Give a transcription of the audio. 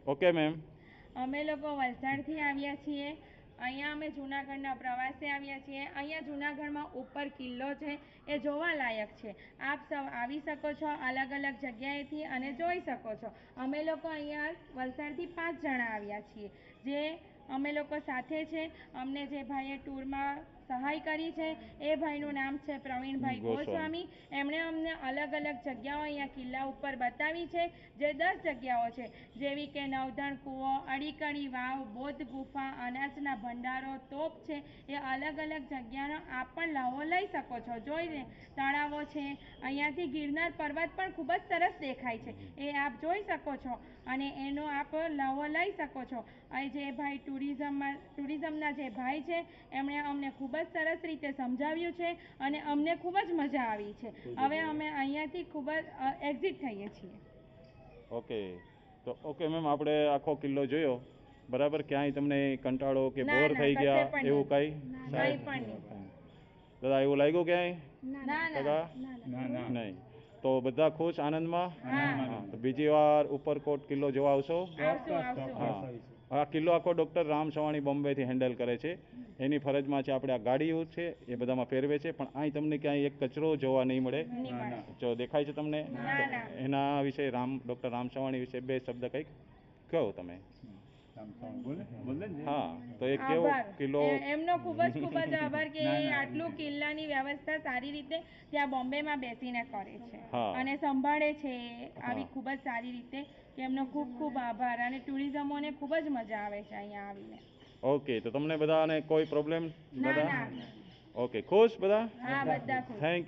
Okay ma'am. અમે લોકો વલસાડથી આવ્યા છીએ. અહીંયા અમે જૂનાગઢના પ્રવાસે આવ્યા છીએ. અહીંયા જૂનાગઢમાં ઉપર કિલ્લો છે, એ જોવાલાયક છે. આપ સૌ આવી શકો છો અલગ અલગ જગ્યાએથી અને જોઈ શકો છો. અમે લોકો અહીંયા વલસાડથી 5 જણા આવ્યા છીએ. જે અમે લોકો સાથે છે. અમને જે ભાઈએ ટૂરમાં સહાય કરી છે એ ભાઈનું નામ છે પ્રવીણભાઈ ગોસ્વામી. એમણે અમને અલગ અલગ જગ્યાઓ અહીંયા કિલ્લા ઉપર બતાવી છે, જે 10 જગ્યાઓ છે, જેવી કે નવધણ કૂવો, અડીકડી વાવ, બૌદ્ધ ગુફા, અનાજના ભંડારો, તોપ છે. એ અલગ અલગ જગ્યાનો આપ પણ લાવો લઈ શકો છો. જોઈને તળાવો છે. અહીંયાથી ગિરનાર પર્વત પણ ખૂબ જ સરસ દેખાય છે, એ આપ જોઈ શકો છો અને એનો આપ લાવો લઈ શકો છો. અહીં જે ભાઈ ટુરિઝમના જે ભાઈ છે એમણે અમને ખૂબ જ સરસ રીતે સમજાવ્યું છે અને અમને ખૂબ જ મજા આવી છે. હવે અમે અહીંયાથી ખૂબ જ એક્ઝિટ થઈએ છીએ. ઓકે, તો ઓકે મેમ, આપણે આખો કિલ્લો જોયો બરાબર. ક્યાંય તમને કંટાળો કે બોર થઈ ગયા એવું કંઈ દાદા એવું લાગ્યું ક્યાંય? નહીં. તો બધા ખુશ, આનંદમાં? હા. તો બીજી વાર ઉપરકોટ કિલ્લો જોવા આવશો? હા. આ કિલ્લો આખો ડૉક્ટર રામ સવાણી બોમ્બેથી હેન્ડલ કરે છે. એની ફરજમાં છે આપણે આ ગાડીઓ છે એ બધામાં ફેરવે છે, પણ અહીં તમને ક્યાંય એક કચરો જોવા નહીં મળે. જો દેખાય છે તમને? એના વિશે ડૉક્ટર રામ સવાણી વિશે 2 શબ્દ કંઈક કહો તમે. હા, તો એ કેવો કિલ્લો, એમનો ખૂબ જ આભાર કે આટલું કિલ્લાની વ્યવસ્થા સારી રીતે ત્યાં બોમ્બેમાં બેસીને કરે છે અને સંભાળે છે આવી ખૂબ જ સારી રીતે, કે એમનો ખૂબ ખૂબ આભાર. અને ટુરિઝમોને ખૂબ જ મજા આવે છે અહીંયા આવીને. ઓકે, તો તમને બધાને કોઈ પ્રોબ્લેમ? બધા ઓકે, ખુશ બધા? હા, બધા ખુશ. થેન્ક